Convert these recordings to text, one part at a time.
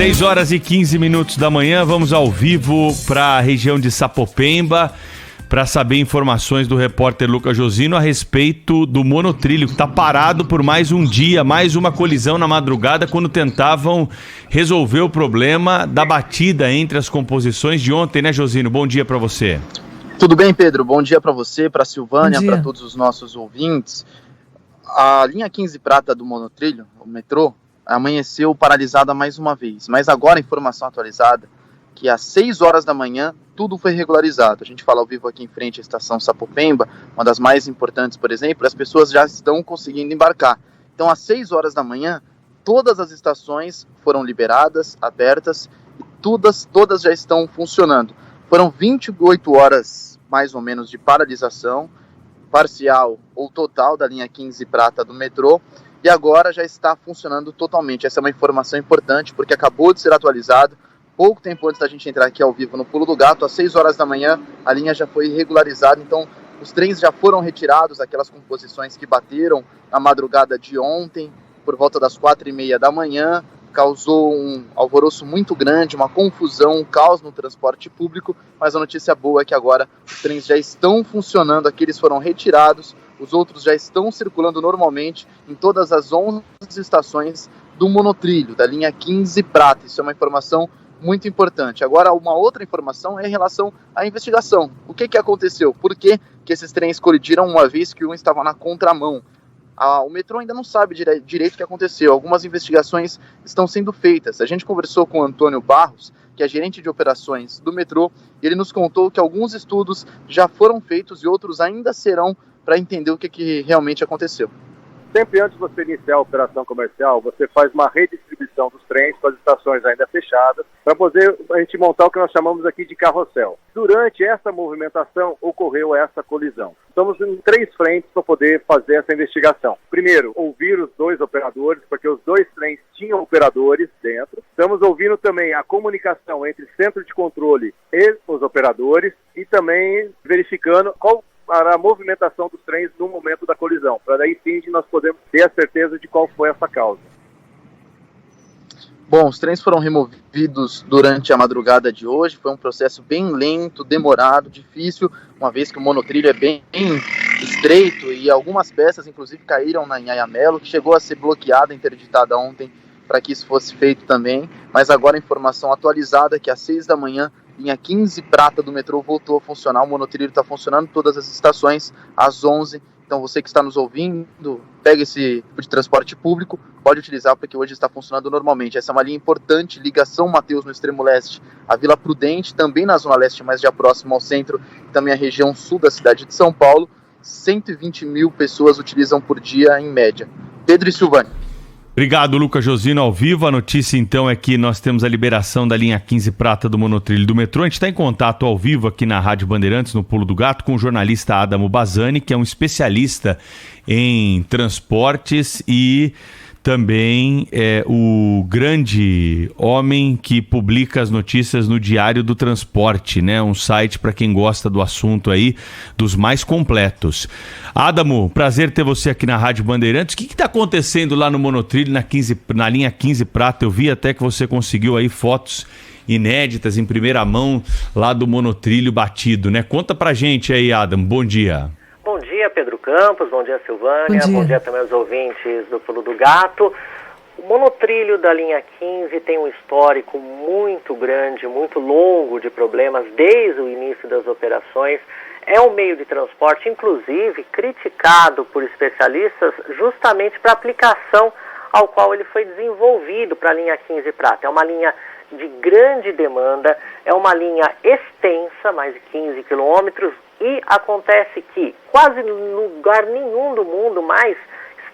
6 horas e 15 minutos da manhã, vamos ao vivo para a região de Sapopemba para saber informações do repórter Lucas Josino a respeito do monotrilho, que está parado por mais um dia, mais uma colisão na madrugada, quando tentavam resolver o problema da batida entre as composições de ontem, né, Josino? Bom dia para você. Tudo bem, Pedro? Bom dia para você, para a Silvânia, para todos os nossos ouvintes. A linha 15 prata do monotrilho, o metrô, amanheceu paralisada mais uma vez, mas agora a informação atualizada que às 6 horas da manhã tudo foi regularizado. A gente fala ao vivo aqui em frente à estação Sapopemba, uma das mais importantes, por exemplo, as pessoas já estão conseguindo embarcar. Então às 6 horas da manhã, todas as estações foram liberadas, abertas, e todas já estão funcionando. Foram 28 horas, mais ou menos, de paralisação, parcial ou total da linha 15 prata do metrô, e agora já está funcionando totalmente. Essa é uma informação importante, porque acabou de ser atualizado, pouco tempo antes da gente entrar aqui ao vivo no Pulo do Gato, às 6 horas da manhã, a linha já foi regularizada, então os trens já foram retirados, aquelas composições que bateram na madrugada de ontem, por volta das 4h30 da manhã, causou um alvoroço muito grande, uma confusão, um caos no transporte público, mas a notícia boa é que agora os trens já estão funcionando, aqueles foram retirados, os outros já estão circulando normalmente em todas as 11 estações do monotrilho, da linha 15 prata. Isso é uma informação muito importante. Agora, uma outra informação é em relação à investigação. O que aconteceu? Por que esses trens colidiram uma vez que um estava na contramão? O metrô ainda não sabe direito o que aconteceu. Algumas investigações estão sendo feitas. A gente conversou com o Antônio Barros, que é gerente de operações do metrô, e ele nos contou que alguns estudos já foram feitos e outros ainda serão para entender o que realmente aconteceu. Sempre antes de você iniciar a operação comercial, você faz uma redistribuição dos trens com as estações ainda fechadas, para poder a gente montar o que nós chamamos aqui de carrossel. Durante essa movimentação, ocorreu essa colisão. Estamos em 3 frentes para poder fazer essa investigação. Primeiro, ouvir os 2 operadores, porque os 2 trens tinham operadores dentro. Estamos ouvindo também a comunicação entre centro de controle e os operadores, e também verificando qual para a movimentação dos trens no momento da colisão, para daí sim nós podemos ter a certeza de qual foi essa causa. Bom, os trens foram removidos durante a madrugada de hoje, foi um processo bem lento, demorado, difícil, uma vez que o monotrilho é bem estreito e algumas peças inclusive caíram na Anhangamelo, que chegou a ser bloqueada, interditada ontem para que isso fosse feito também, mas agora a informação atualizada é que às 6 da manhã linha 15 prata do metrô voltou a funcionar, o monotrilho está funcionando, todas as estações, às 11. Então você que está nos ouvindo, pega esse tipo de transporte público, pode utilizar porque hoje está funcionando normalmente. Essa é uma linha importante, ligação Mateus no extremo leste, a Vila Prudente, também na zona leste, mas já próximo ao centro, e também a região sul da cidade de São Paulo. 120 mil pessoas utilizam por dia em média. Pedro e Silvânia. Obrigado, Lucas Josino, ao vivo. A notícia, então, é que nós temos a liberação da linha 15 prata do monotrilho do metrô. A gente está em contato ao vivo aqui na Rádio Bandeirantes, no Pulo do Gato, com o jornalista Adamo Bazzani, que é um especialista em transportes e também é o grande homem que publica as notícias no Diário do Transporte, né? Um site para quem gosta do assunto aí, dos mais completos. Adamo, prazer ter você aqui na Rádio Bandeirantes. O que está acontecendo lá no monotrilho, na linha 15 prata? Eu vi até que você conseguiu aí fotos inéditas em primeira mão lá do monotrilho batido, né? Conta pra gente aí, Adamo. Bom dia. Bom dia, Pedro Campos, bom dia, Silvânia, bom dia também aos ouvintes do Pulo do Gato. O monotrilho da linha 15 tem um histórico muito grande, muito longo de problemas desde o início das operações. É um meio de transporte, inclusive, criticado por especialistas justamente para a aplicação ao qual ele foi desenvolvido para a linha 15 prata. É uma linha de grande demanda, é uma linha extensa, mais de 15 quilômetros, e acontece que quase lugar nenhum do mundo mais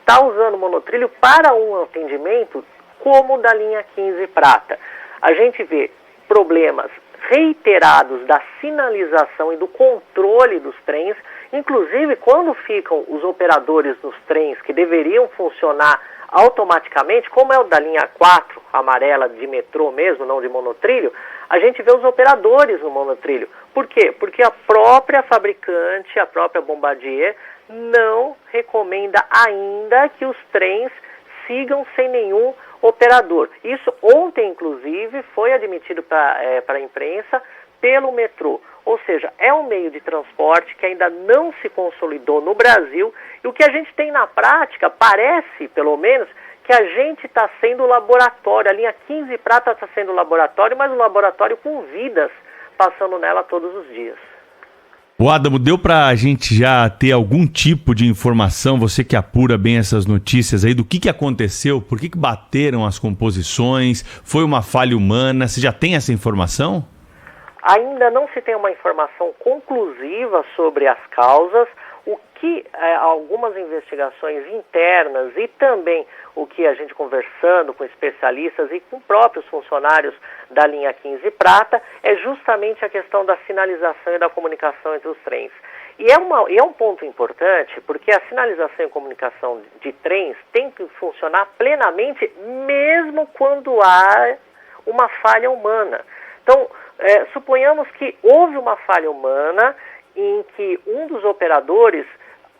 está usando o monotrilho para um atendimento como o da linha 15 prata. A gente vê problemas reiterados da sinalização e do controle dos trens, inclusive quando ficam os operadores nos trens que deveriam funcionar automaticamente, como é o da linha 4, amarela de metrô mesmo, não de monotrilho, a gente vê os operadores no monotrilho. Por quê? Porque a própria fabricante, a própria Bombardier, não recomenda ainda que os trens sigam sem nenhum operador. Isso ontem, inclusive, foi admitido para a imprensa pelo metrô. Ou seja, é um meio de transporte que ainda não se consolidou no Brasil, e o que a gente tem na prática, parece, pelo menos, que a gente está sendo laboratório. A linha 15 Prata está sendo laboratório, mas um laboratório com vidas passando nela todos os dias. O Adamo, deu para a gente já ter algum tipo de informação, você que apura bem essas notícias aí, do que aconteceu, por que bateram as composições, foi uma falha humana, você já tem essa informação? Ainda não se tem uma informação conclusiva sobre as causas. O que algumas investigações internas e também o que a gente conversando com especialistas e com próprios funcionários da linha 15 Prata é justamente a questão da sinalização e da comunicação entre os trens. E é um ponto importante, porque a sinalização e comunicação de trens tem que funcionar plenamente mesmo quando há uma falha humana. Então, suponhamos que houve uma falha humana em que um dos operadores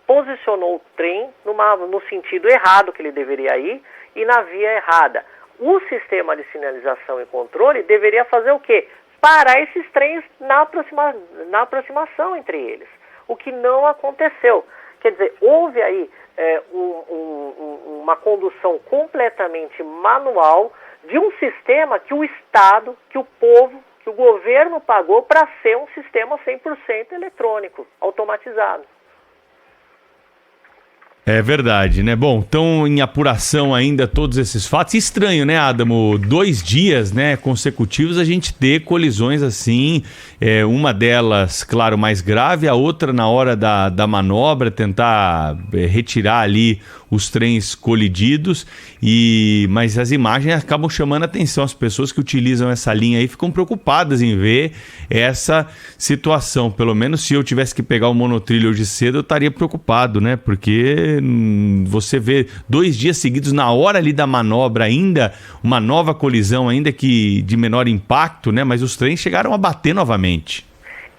posicionou o trem no sentido errado que ele deveria ir e na via errada. O sistema de sinalização e controle deveria fazer o quê? Parar esses trens na aproximação entre eles, o que não aconteceu. Quer dizer, houve aí uma condução completamente manual de um sistema que o Estado, que o povo, que o governo pagou para ser um sistema 100% eletrônico, automatizado. É verdade, né? Bom, estão em apuração ainda todos esses fatos. Estranho, né, Adamo? 2 dias, né, consecutivos a gente ter colisões assim, uma delas, claro, mais grave, a outra na hora da manobra, tentar retirar ali os trens colididos, mas as imagens acabam chamando a atenção. As pessoas que utilizam essa linha aí ficam preocupadas em ver essa situação. Pelo menos se eu tivesse que pegar o monotrilho hoje cedo, eu estaria preocupado, né? Porque você vê 2 dias seguidos, na hora ali da manobra ainda, uma nova colisão ainda que de menor impacto, né? Mas os trens chegaram a bater novamente.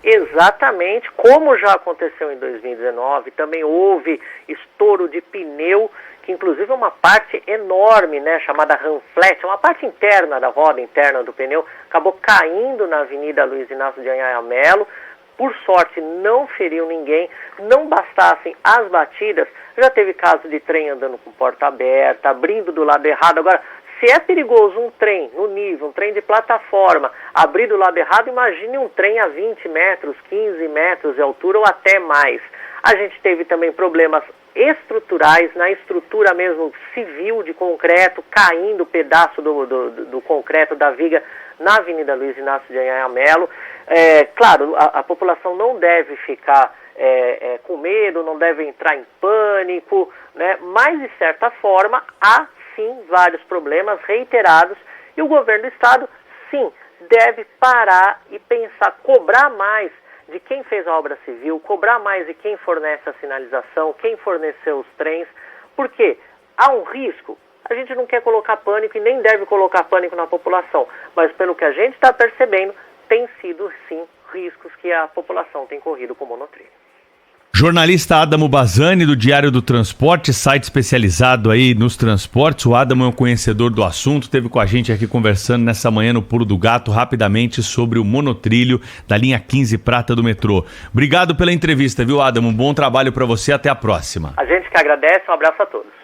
Exatamente, como já aconteceu em 2019, também houve estouro de pneu, que inclusive é uma parte enorme, né, chamada ranflete, uma parte interna da roda interna do pneu, acabou caindo na Avenida Luiz Inácio de Anhanha Melo. Por sorte não feriu ninguém. Não bastassem as batidas, já teve caso de trem andando com porta aberta, abrindo do lado errado. Agora, se é perigoso um trem no nível, um trem de plataforma, abrir do lado errado, imagine um trem a 20 metros, 15 metros de altura ou até mais. A gente teve também problemas estruturais, na estrutura mesmo civil de concreto, caindo pedaço do concreto da viga na Avenida Luiz Inácio de Anhanha Melo. Claro, a população não deve ficar com medo, não deve entrar em pânico, né? Mas de certa forma há sim vários problemas reiterados e o governo do estado sim deve parar e pensar, cobrar mais de quem fez a obra civil, cobrar mais de quem fornece a sinalização, quem forneceu os trens, porque há um risco. A gente não quer colocar pânico e nem deve colocar pânico na população, mas pelo que a gente está percebendo, tem sido sim riscos que a população tem corrido com o monotrilho. Jornalista Adamo Bazzani, do Diário do Transporte, site especializado aí nos transportes. O Adamo é um conhecedor do assunto, esteve com a gente aqui conversando nessa manhã no Pulo do Gato, rapidamente sobre o monotrilho da linha 15 Prata do metrô. Obrigado pela entrevista, viu, Adamo? Um bom trabalho para você, até a próxima. A gente que agradece, um abraço a todos.